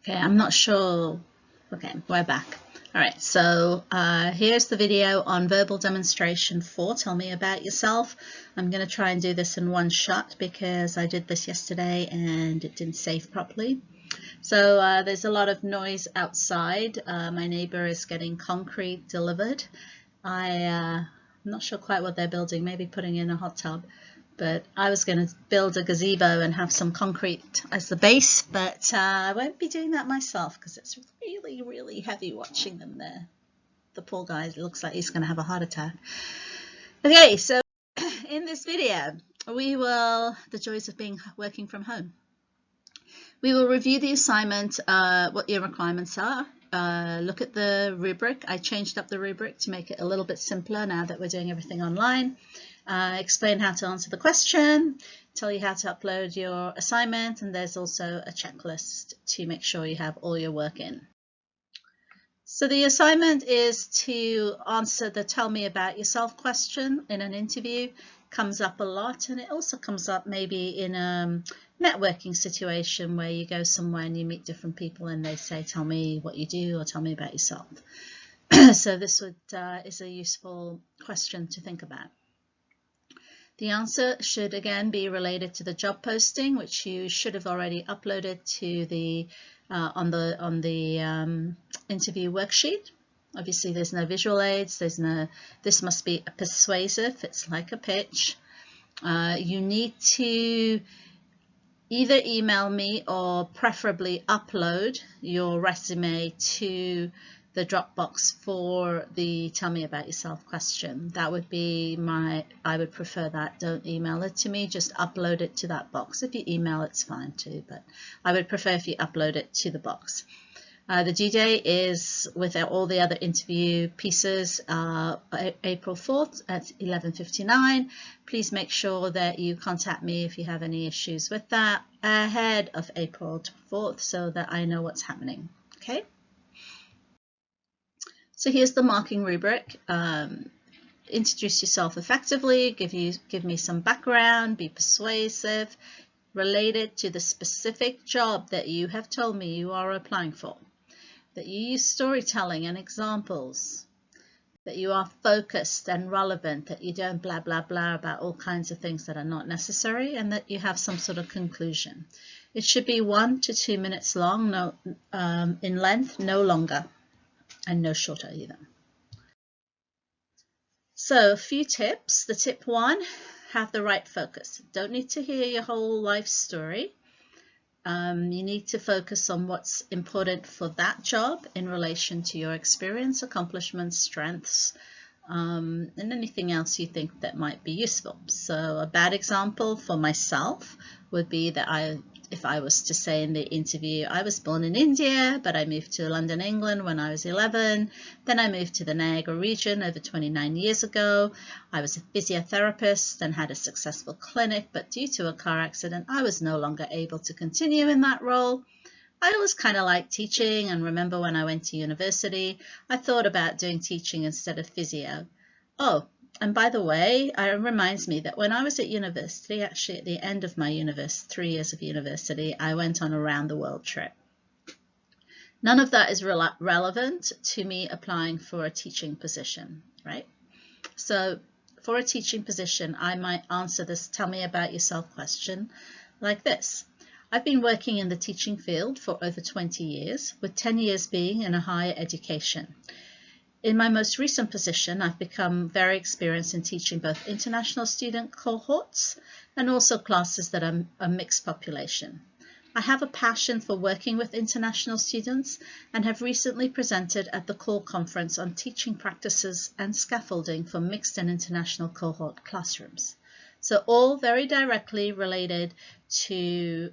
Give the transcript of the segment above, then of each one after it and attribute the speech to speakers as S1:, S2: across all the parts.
S1: Okay, I'm not sure. Okay, we're back. All right, so here's the video on verbal demonstration 4. Tell me about yourself. I'm going to try and do this in one shot because I did this yesterday and it didn't save properly. So there's a lot of noise outside. My neighbor is getting concrete delivered. I'm not sure quite what they're building, maybe putting in a hot tub. But I was going to build a gazebo and have some concrete as the base, but I won't be doing that myself because it's really, really heavy watching them there. The poor guy looks like he's going to have a heart attack. Okay, so in this video, the joys of working from home. We will review the assignment, what your requirements are, look at the rubric. I changed up the rubric to make it a little bit simpler now that we're doing everything online. Explain how to answer the question, tell you how to upload your assignment, and there's also a checklist to make sure you have all your work in. So the assignment is to answer the tell me about yourself question in an interview. Comes up a lot, and it also comes up maybe in a networking situation where you go somewhere and you meet different people and they say tell me what you do or tell me about yourself. So this is a useful question to think about. The answer should again be related to the job posting, which you should have already uploaded to the on the interview worksheet. Obviously, there's no visual aids. This must be persuasive. It's like a pitch. You need to either email me or preferably upload your resume to the Dropbox for the tell me about yourself question. That would be I would prefer that. Don't email it to me, just upload it to that box. If you email, it's fine too, but I would prefer if you upload it to the box. The due date is with all the other interview pieces, April 4th at 11:59. Please make sure that you contact me if you have any issues with that ahead of April 4th so that I know what's happening. Okay. So here's the marking rubric. Introduce yourself effectively, give me some background, be persuasive, related to the specific job that you have told me you are applying for, that you use storytelling and examples, that you are focused and relevant, that you don't blah, blah, blah about all kinds of things that are not necessary, and that you have some sort of conclusion. It should be 1 to 2 minutes long, in length, no longer. And no shorter either. So a few tips. The tip 1, have the right focus. Don't need to hear your whole life story. You need to focus on what's important for that job in relation to your experience, accomplishments, strengths, and anything else you think that might be useful. So a bad example for myself would be that if I was to say in the interview, I was born in India, but I moved to London, England when I was 11. Then I moved to the Niagara region over 29 years ago. I was a physiotherapist and had a successful clinic, but due to a car accident, I was no longer able to continue in that role. I always kind of liked teaching, and remember when I went to university, I thought about doing teaching instead of physio. Oh, and by the way, it reminds me that when I was at university, actually at the end of my 3 years of university, I went on a round the world trip. None of that is relevant to me applying for a teaching position, right? So for a teaching position, I might answer this tell me about yourself question like this. I've been working in the teaching field for over 20 years, with 10 years being in a higher education. In my most recent position, I've become very experienced in teaching both international student cohorts and also classes that are a mixed population. I have a passion for working with international students and have recently presented at the COMM conference on teaching practices and scaffolding for mixed and international cohort classrooms. So all very directly related to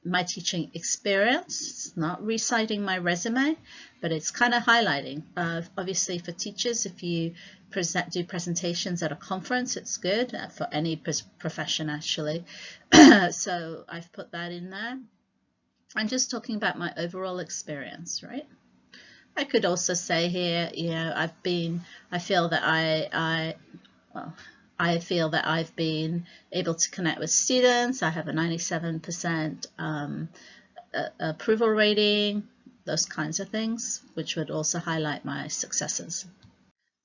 S1: my teaching experience. It's not reciting my resume, but it's kind of highlighting. Obviously for teachers, if you do presentations at a conference, it's good for any profession actually. So I've put that in there. I'm just talking about my overall experience, right? I could also say here, you know, I feel that I've been able to connect with students. I have a 97% approval rating, those kinds of things, which would also highlight my successes.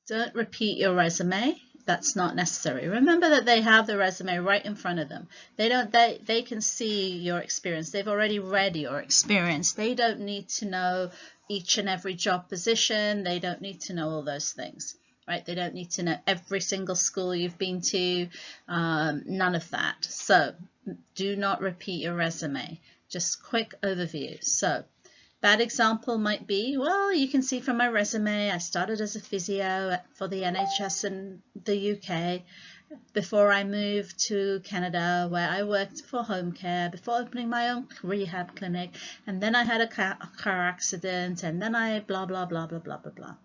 S1: Don't repeat your resume. That's not necessary. Remember that they have the resume right in front of them. They can see your experience. They've already read your experience. They don't need to know each and every job position. They don't need to know all those things, right? They don't need to know every single school you've been to, none of that. So do not repeat your resume. Just quick overview. So bad example might be, well, you can see from my resume, I started as a physio for the NHS in the UK before I moved to Canada, where I worked for home care before opening my own rehab clinic. And then I had a car accident, and then I blah, blah, blah, blah, blah, blah, blah.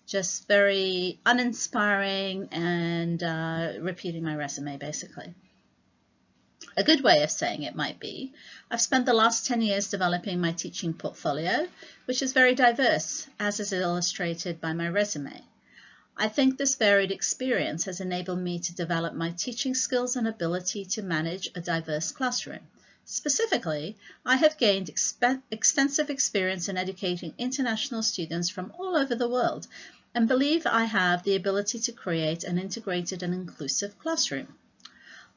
S1: Just very uninspiring and repeating my resume, basically. A good way of saying it might be, I've spent the last 10 years developing my teaching portfolio, which is very diverse, as is illustrated by my resume. I think this varied experience has enabled me to develop my teaching skills and ability to manage a diverse classroom. Specifically, I have gained extensive experience in educating international students from all over the world and believe I have the ability to create an integrated and inclusive classroom.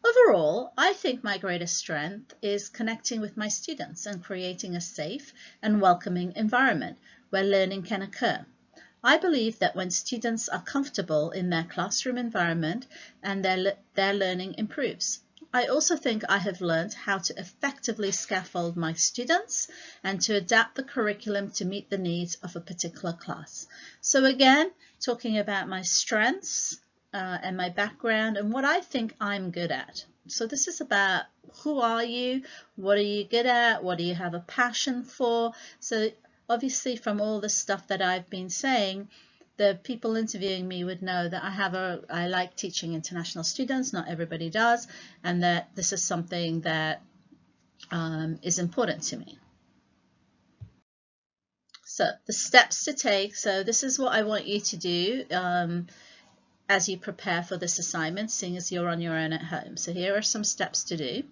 S1: Overall, I think my greatest strength is connecting with my students and creating a safe and welcoming environment where learning can occur. I believe that when students are comfortable in their classroom environment and their learning improves. I also think I have learned how to effectively scaffold my students and to adapt the curriculum to meet the needs of a particular class. So again, talking about my strengths, and my background and what I think I'm good at. So this is about who are you, what are you good at, what do you have a passion for. So obviously from all the stuff that I've been saying, the people interviewing me would know that I like teaching international students, not everybody does, and that this is something that is important to me. So the steps to take, so this is what I want you to do as you prepare for this assignment, seeing as you're on your own at home. So here are some steps to do.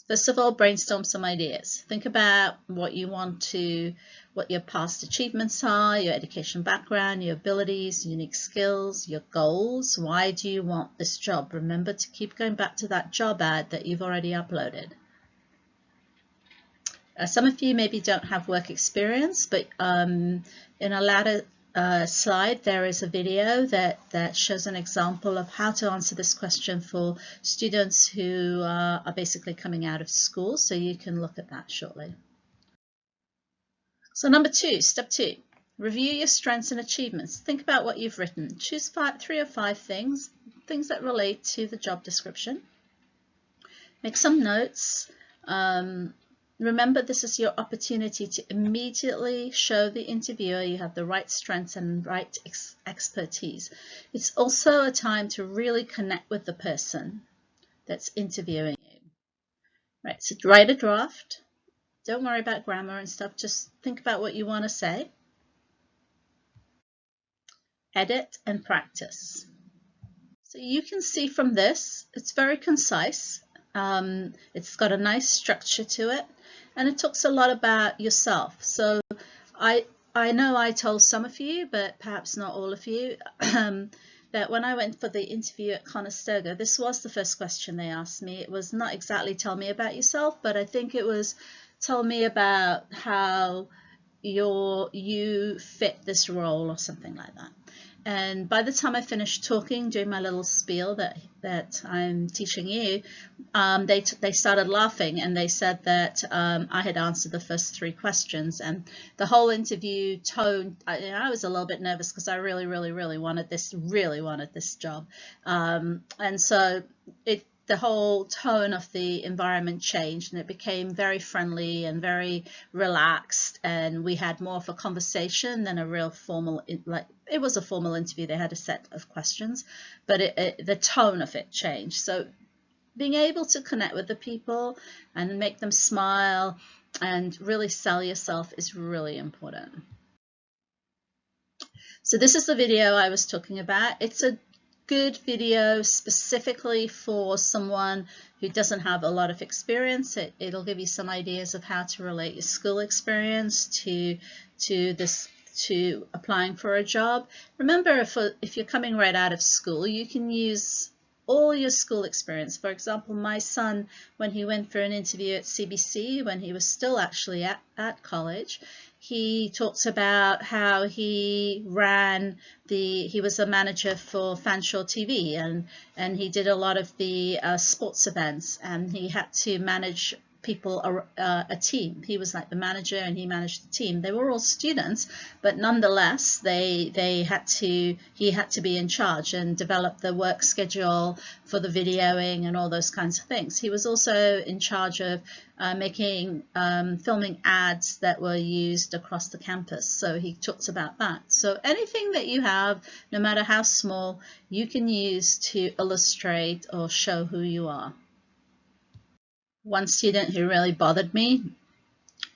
S1: First of all, brainstorm some ideas. Think about what your past achievements are, your education background, your abilities, unique skills, your goals. Why do you want this job? Remember to keep going back to that job ad that you've already uploaded. Some of you maybe don't have work experience, but in a latter slide, there is a video that shows an example of how to answer this question for students who are basically coming out of school, so you can look at that shortly. So step two, review your strengths and achievements. Think about what you've written. Choose 3 or 5 things that relate to the job description. Make some notes. Remember, this is your opportunity to immediately show the interviewer you have the right strengths and right expertise. It's also a time to really connect with the person that's interviewing you. Right, so write a draft. Don't worry about grammar and stuff. Just think about what you want to say. Edit and practice. So you can see from this, it's very concise. It's got a nice structure to it. And it talks a lot about yourself. So I know I told some of you, but perhaps not all of you, that when I went for the interview at Conestoga, this was the first question they asked me. It was not exactly tell me about yourself, but I think it was tell me about how you fit this role or something like that. And by the time I finished talking, doing my little spiel that I'm teaching you, they started laughing, and they said that I had answered the first 3 questions, and the whole interview tone. I was a little bit nervous because I really wanted this job, and so the whole tone of the environment changed, and it became very friendly and very relaxed, and we had more of a conversation than a real formal, like it was a formal interview. They had a set of questions, but the tone of it changed. So being able to connect with the people and make them smile and really sell yourself is really important. So this is the video I was talking about. It's a good video specifically for someone who doesn't have a lot of experience. It'll give you some ideas of how to relate your school experience to applying for a job. Remember, if you're coming right out of school, you can use all your school experience. For example, my son, when he went for an interview at CBC, when he was still actually at college, he talks about how he was a manager for Fanshawe TV, and he did a lot of the sports events, and he had to manage people, a team. He was like the manager and he managed the team. They were all students, but nonetheless he had to be in charge and develop the work schedule for the videoing and all those kinds of things. He was also in charge of filming ads that were used across the campus, so he talks about that. So anything that you have, no matter how small, you can use to illustrate or show who you are. One student who really bothered me,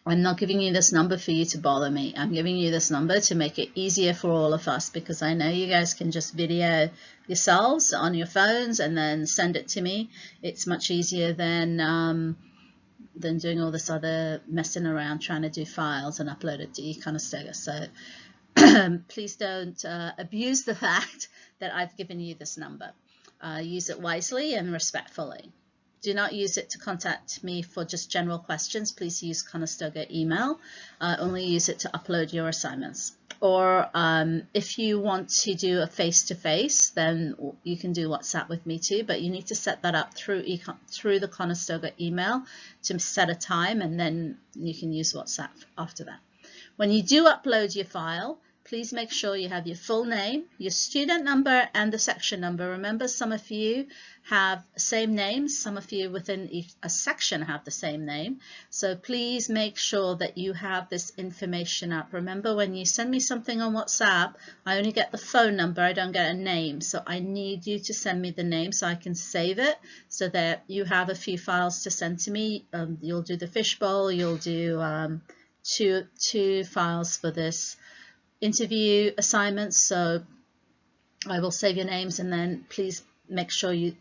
S1: I'm not giving you this number for you to bother me. I'm giving you this number to make it easier for all of us, because I know you guys can just video yourselves on your phones and then send it to me. It's much easier than doing all this other messing around trying to do files and upload it to Conestoga. So please don't abuse the fact that I've given you this number. Use it wisely and respectfully. Do not use it to contact me for just general questions. Please use Conestoga email. Only use it to upload your assignments. Or if you want to do a face-to-face, then you can do WhatsApp with me too, but you need to set that up through the Conestoga email to set a time, and then you can use WhatsApp after that. When you do upload your file, please make sure you have your full name, your student number, and the section number. Remember, some of you have same names. Some of you within a section have the same name. So please make sure that you have this information up. Remember, when you send me something on WhatsApp, I only get the phone number. I don't get a name. So I need you to send me the name so I can save it, so that you have a few files to send to me. You'll do the fishbowl. You'll do two files for this interview assignments, so I will save your names, and then please make sure you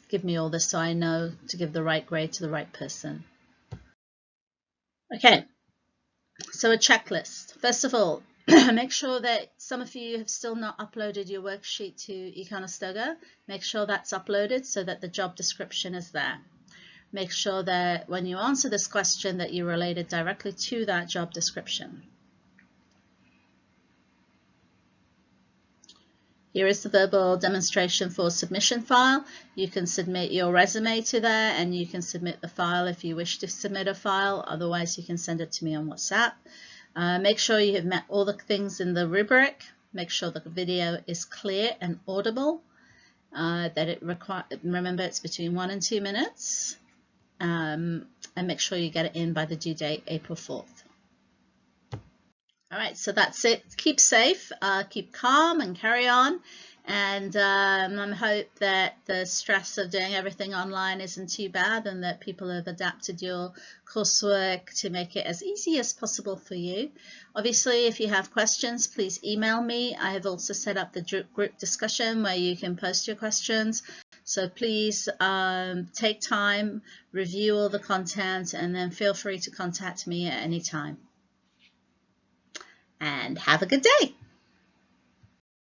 S1: give me all this so I know to give the right grade to the right person. Okay, so a checklist. First of all, make sure that some of you have still not uploaded your worksheet to Conestoga. Make sure that's uploaded so that the job description is there. Make sure that when you answer this question that you relate it directly to that job description. Here is the verbal demonstration for submission file. You can submit your resume to there, and you can submit the file if you wish to submit a file. Otherwise, you can send it to me on WhatsApp. Make sure you have met all the things in the rubric. Make sure the video is clear and audible. Remember, it's between 1 and 2 minutes. And make sure you get it in by the due date, April 4th. All right, so that's it. Keep safe, keep calm, and carry on. And I hope that the stress of doing everything online isn't too bad, and that people have adapted your coursework to make it as easy as possible for you. Obviously, if you have questions, please email me. I have also set up the group discussion where you can post your questions. So please take time, review all the content, and then feel free to contact me at any time. And have a good day.